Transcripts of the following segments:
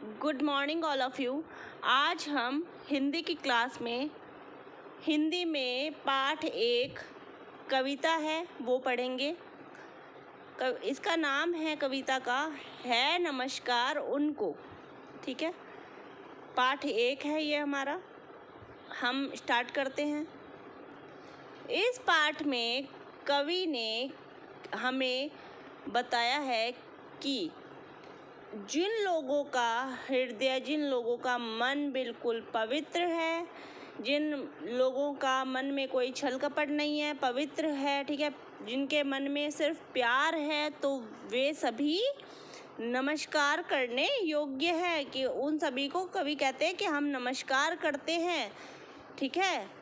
Good morning all of you. आज हम हिंदी की क्लास में हिंदी में पाठ 1 कविता है वो पढ़ेंगे। इसका नाम है कविता का है नमस्कार उनको। ठीक है, पाठ 1 है ये हमारा। हम स्टार्ट करते हैं। इस पाठ में कवि ने हमें बताया है कि जिन लोगों का हृदय, जिन लोगों का मन बिल्कुल पवित्र है, जिन लोगों का मन में कोई छल कपट नहीं है, पवित्र है, ठीक है, जिनके मन में सिर्फ प्यार है, तो वे सभी नमस्कार करने योग्य है। कि उन सभी को कवि कहते हैं कि हम नमस्कार करते हैं। ठीक है,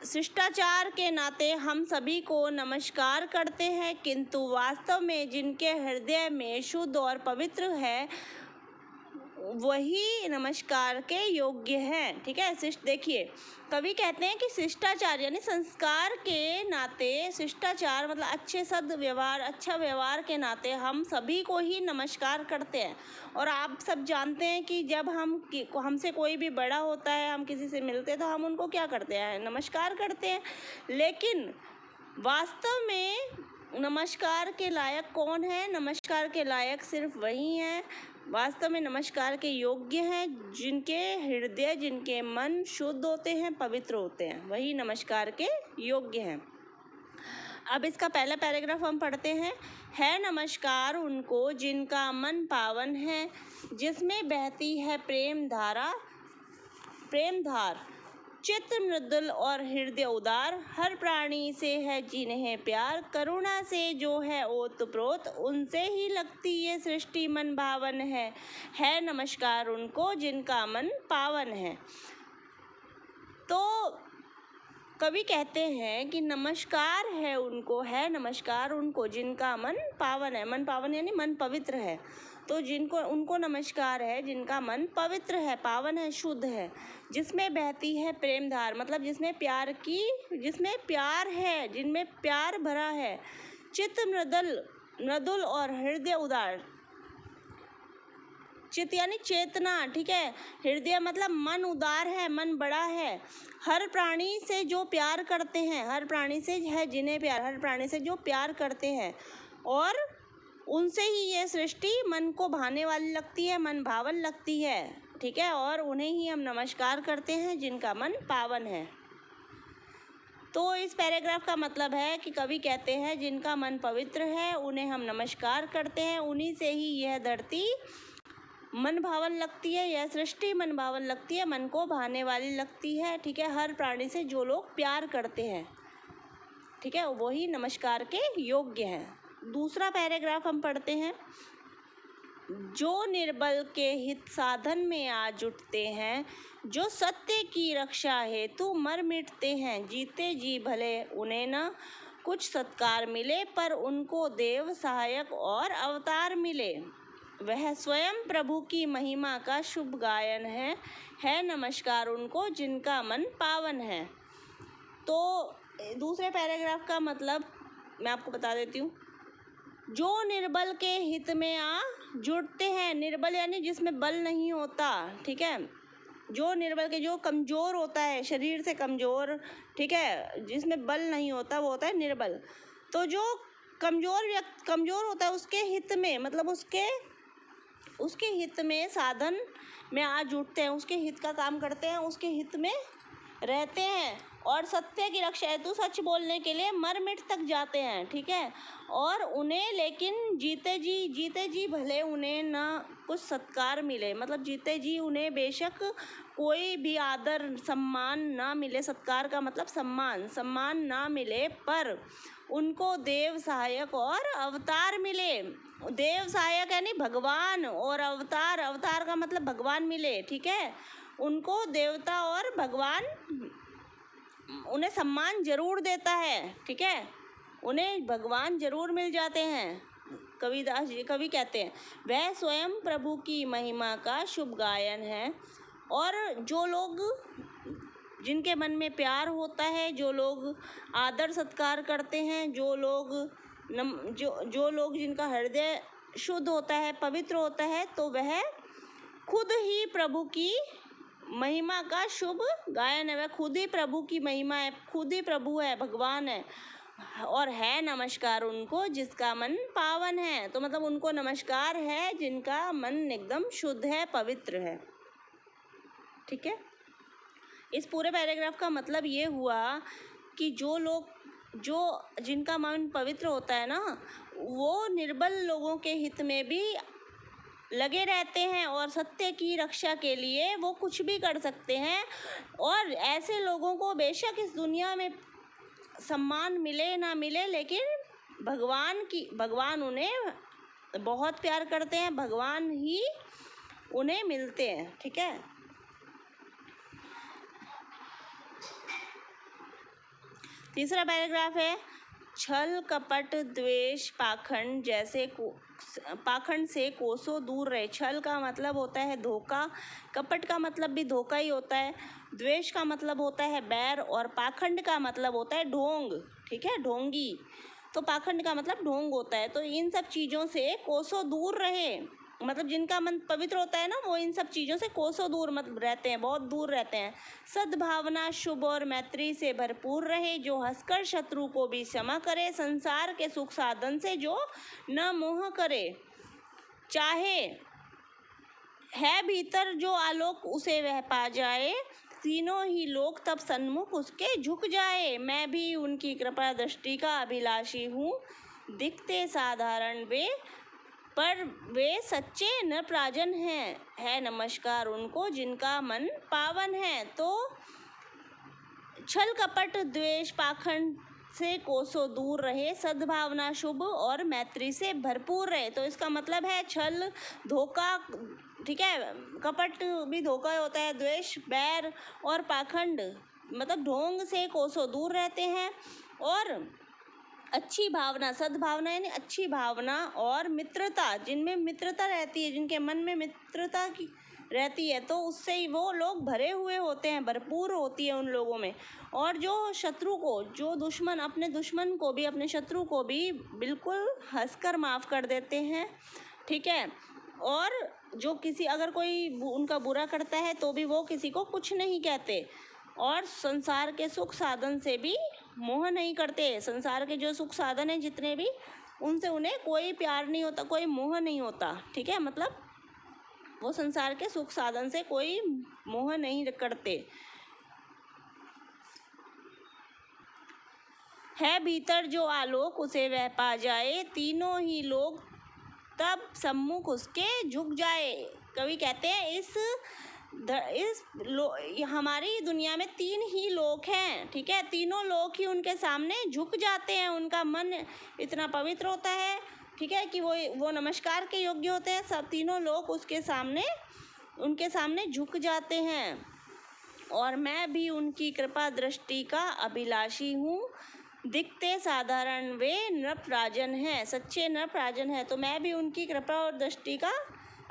शिष्टाचार के नाते हम सभी को नमस्कार करते हैं, किंतु वास्तव में जिनके हृदय में शुद्ध और पवित्र है वही नमस्कार के योग्य हैं। ठीक है, देखिए कवि कहते हैं कि शिष्टाचार यानी संस्कार के नाते, शिष्टाचार मतलब अच्छे सद्व्यवहार, अच्छा व्यवहार के नाते हम सभी को ही नमस्कार करते हैं। और आप सब जानते हैं कि जब हमसे कोई भी बड़ा होता है, हम किसी से मिलते हैं तो हम उनको क्या करते हैं, नमस्कार करते हैं। लेकिन वास्तव में नमस्कार के लायक कौन है? नमस्कार के लायक सिर्फ वही हैं, वास्तव में नमस्कार के योग्य हैं जिनके हृदय, जिनके मन शुद्ध होते हैं, पवित्र होते हैं, वही नमस्कार के योग्य हैं। अब इसका पहला पैराग्राफ हम पढ़ते हैं। है नमस्कार उनको जिनका मन पावन है, जिसमें बहती है प्रेम धार, चित्त मृदुल और हृदय उदार, हर प्राणी से है जिन्हें प्यार, करुणा से जो है ओतप्रोत, उनसे ही लगती ये सृष्टि मन भावन है नमस्कार उनको जिनका मन पावन है। तो कवि कहते हैं कि नमस्कार है नमस्कार उनको जिनका मन पावन है। मन पावन यानी मन पवित्र है। तो उनको नमस्कार है जिनका मन पवित्र है, पावन है, शुद्ध है, जिसमें बहती है प्रेम धार, मतलब जिसमें प्यार है, जिनमें प्यार भरा है, चित्त मृदुल और हृदय उदार। चित्त यानी चेतना, ठीक है, हृदय मतलब मन उदार है, मन बड़ा है। हर प्राणी से जो प्यार करते हैं, हर प्राणी से है जिन्हें प्यार, हर प्राणी से जो प्यार करते हैं, और उनसे ही ये सृष्टि मन को भाने वाली लगती है, मन भावन लगती है। ठीक है, और उन्हें ही हम नमस्कार करते हैं जिनका मन पावन है। तो इस पैराग्राफ का मतलब है कि कवि कहते हैं जिनका मन पवित्र है उन्हें हम नमस्कार करते हैं, उन्हीं से ही यह धरती मन भावन लगती है, यह सृष्टि मन भावन लगती है, मन को भाने वाली लगती है। ठीक है, हर प्राणी से जो लोग प्यार करते हैं, ठीक है, वही नमस्कार के योग्य हैं। दूसरा पैराग्राफ हम पढ़ते हैं। जो निर्बल के हित साधन में आ जुटते हैं, जो सत्य की रक्षा हेतु मर मिटते हैं, जीते जी भले उन्हें न कुछ सत्कार मिले, पर उनको देव सहायक और अवतार मिले, वह स्वयं प्रभु की महिमा का शुभ गायन है नमस्कार उनको जिनका मन पावन है। तो दूसरे पैराग्राफ का मतलब मैं आपको बता देती हूँ। जो निर्बल के हित में आ जुड़ते हैं, निर्बल यानी जिसमें बल नहीं होता, ठीक है, जो निर्बल के, जो कमज़ोर होता है, शरीर से कमज़ोर, ठीक है, जिसमें बल नहीं होता वो होता है निर्बल। तो जो कमज़ोर होता है उसके हित में, मतलब उसके हित में, साधन में आ जुटते हैं, उसके हित का काम करते हैं, उसके हित में रहते हैं, और सत्य की रक्षा हेतु सच बोलने के लिए मर मिट तक जाते हैं। ठीक है, और उन्हें लेकिन जीते जी भले उन्हें ना कुछ सत्कार मिले, मतलब जीते जी उन्हें बेशक कोई भी आदर सम्मान ना मिले, सत्कार का मतलब सम्मान ना मिले, पर उनको देव सहायक और अवतार मिले। देव सहायक यानी भगवान, और अवतार का मतलब भगवान मिले। ठीक है, उनको देवता और भगवान उन्हें सम्मान जरूर देता है। ठीक है, उन्हें भगवान जरूर मिल जाते हैं। कवि कहते हैं वह स्वयं प्रभु की महिमा का शुभ गायन है। और जो लोग, जिनके मन में प्यार होता है, जो लोग आदर सत्कार करते हैं, जो लोग जिनका हृदय शुद्ध होता है, पवित्र होता है, तो वह खुद ही प्रभु की महिमा का शुभ गायन है। वह खुद ही प्रभु की महिमा है, खुद ही प्रभु है, भगवान है। और है नमस्कार उनको जिसका मन पावन है। तो मतलब उनको नमस्कार है जिनका मन एकदम शुद्ध है, पवित्र है। ठीक है, इस पूरे पैराग्राफ का मतलब ये हुआ कि जिनका मन पवित्र होता है ना, वो निर्बल लोगों के हित में भी लगे रहते हैं और सत्य की रक्षा के लिए वो कुछ भी कर सकते हैं। और ऐसे लोगों को बेशक इस दुनिया में सम्मान मिले ना मिले, लेकिन भगवान उन्हें बहुत प्यार करते हैं, भगवान ही उन्हें मिलते हैं। ठीक है, तीसरा पैराग्राफ है, छल कपट द्वेष पाखंड पाखंड से कोसों दूर रहे। छल का मतलब होता है धोखा, कपट का मतलब भी धोखा ही होता है, द्वेष का मतलब होता है बैर, और पाखंड का मतलब होता है ढोंग। ठीक है, ढोंगी। तो पाखंड का मतलब ढोंग होता है। तो इन सब चीज़ों से कोसों दूर रहे, मतलब जिनका मन पवित्र होता है ना, वो इन सब चीज़ों से कोसों दूर मतलब रहते हैं, बहुत दूर रहते हैं। सद्भावना, शुभ और मैत्री से भरपूर रहे, जो हंसकर शत्रु को भी क्षमा करे, संसार के सुख साधन से जो न मोह करे, चाहे है भीतर जो आलोक उसे वह पा जाए, तीनों ही लोग तब सन्मुख उसके झुक जाए। मैं भी उनकी कृपा दृष्टि का अभिलाषी हूँ, दिखते साधारण वे पर वे सच्चे नरपराजन हैं। है नमस्कार उनको जिनका मन पावन है। तो छल कपट द्वेष पाखंड से कोसों दूर रहे, सद्भावना शुभ और मैत्री से भरपूर रहे। तो इसका मतलब है छल धोखा, ठीक है, कपट भी धोखा होता है, द्वेष बैर और पाखंड मतलब ढोंग से कोसों दूर रहते हैं। और अच्छी भावना, सद्भावना यानी अच्छी भावना, और मित्रता, जिनमें मित्रता रहती है, जिनके मन में मित्रता की रहती है, तो उससे ही वो लोग भरे हुए होते हैं, भरपूर होती है उन लोगों में। और जो शत्रु को, जो दुश्मन, अपने दुश्मन को भी, अपने शत्रु को भी बिल्कुल हंसकर माफ़ कर देते हैं। ठीक है, और जो अगर कोई उनका बुरा करता है तो भी वो किसी को कुछ नहीं कहते, और संसार के सुख साधन से भी मोह नहीं करते। संसार के जो सुख साधन हैं जितने भी, उनसे उन्हें कोई प्यार नहीं होता, कोई मोह नहीं होता। ठीक है, मतलब वो संसार के सुख साधन से कोई मोह नहीं करते। है भीतर जो आलोक उसे वह पा जाए, तीनों ही लोग तब सम्मुख उसके झुक जाए। कवि कहते हैं हमारी दुनिया में तीन ही लोग हैं। ठीक है, तीनों लोग ही उनके सामने झुक जाते हैं, उनका मन इतना पवित्र होता है। ठीक है, कि वो नमस्कार के योग्य होते हैं। सब तीनों लोग उनके सामने झुक जाते हैं। और मैं भी उनकी कृपा दृष्टि का अभिलाषी हूँ, दिखते साधारण वे नृपराजन हैं, सच्चे नृपराजन हैं। तो मैं भी उनकी कृपा और दृष्टि का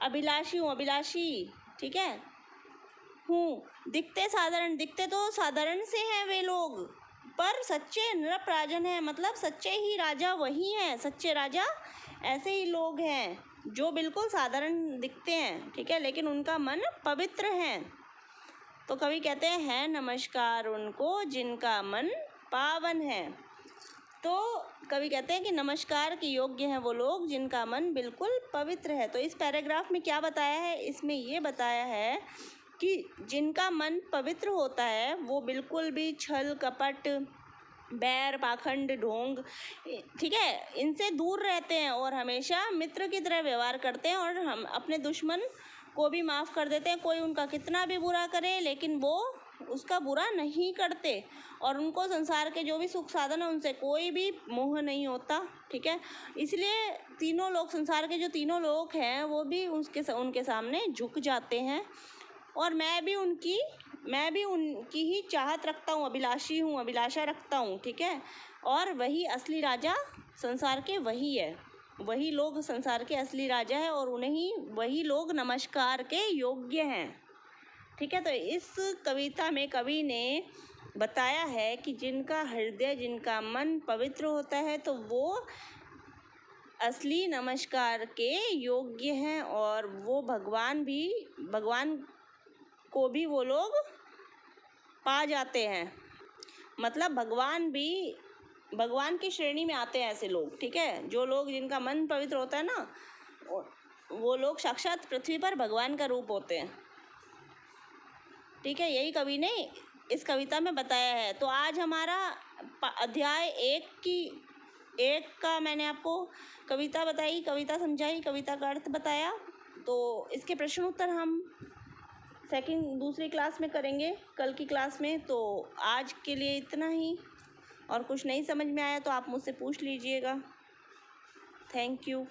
अभिलाषी हूँ, अभिलाषी, ठीक है, हूँ। दिखते साधारण, दिखते तो साधारण से हैं वे लोग, पर सच्चे नृपराजन हैं, मतलब सच्चे ही राजा वही हैं। सच्चे राजा ऐसे ही लोग हैं जो बिल्कुल साधारण दिखते हैं, ठीक है, लेकिन उनका मन पवित्र है। तो कवि कहते हैं, है नमस्कार उनको जिनका मन पावन है। तो कवि कहते हैं कि नमस्कार के योग्य हैं वो लोग जिनका मन बिल्कुल पवित्र है। तो इस पैराग्राफ में क्या बताया है, इसमें ये बताया है कि जिनका मन पवित्र होता है वो बिल्कुल भी छल कपट बैर पाखंड ढोंग, ठीक है, इनसे दूर रहते हैं और हमेशा मित्र की तरह व्यवहार करते हैं, और हम अपने दुश्मन को भी माफ़ कर देते हैं। कोई उनका कितना भी बुरा करे लेकिन वो उसका बुरा नहीं करते, और उनको संसार के जो भी सुख साधन है उनसे कोई भी मोह नहीं होता। ठीक है, इसलिए तीनों लोग, संसार के जो तीनों लोग हैं वो भी उनके सामने झुक जाते हैं। और मैं भी उनकी ही चाहत रखता हूँ, अभिलाषी हूँ, अभिलाषा रखता हूँ। ठीक है, और वही असली राजा संसार के वही है, वही लोग संसार के असली राजा है, और वही लोग नमस्कार के योग्य हैं। ठीक है, तो इस कविता में कवि ने बताया है कि जिनका हृदय, जिनका मन पवित्र होता है तो वो असली नमस्कार के योग्य हैं और वो भगवान को भी वो लोग पा जाते हैं। मतलब भगवान की श्रेणी में आते हैं ऐसे लोग, ठीक है। जो लोग जिनका मन पवित्र होता है ना, वो लोग साक्षात पृथ्वी पर भगवान का रूप होते हैं, ठीक है। यही कवि ने इस कविता में बताया है। तो आज हमारा अध्याय 1 का मैंने आपको कविता बताई, कविता समझाई, कविता का अर्थ बताया। तो इसके प्रश्न उत्तर हम दूसरी क्लास में करेंगे, कल की क्लास में। तो आज के लिए इतना ही, और कुछ नहीं समझ में आया तो आप मुझसे पूछ लीजिएगा। Thank you.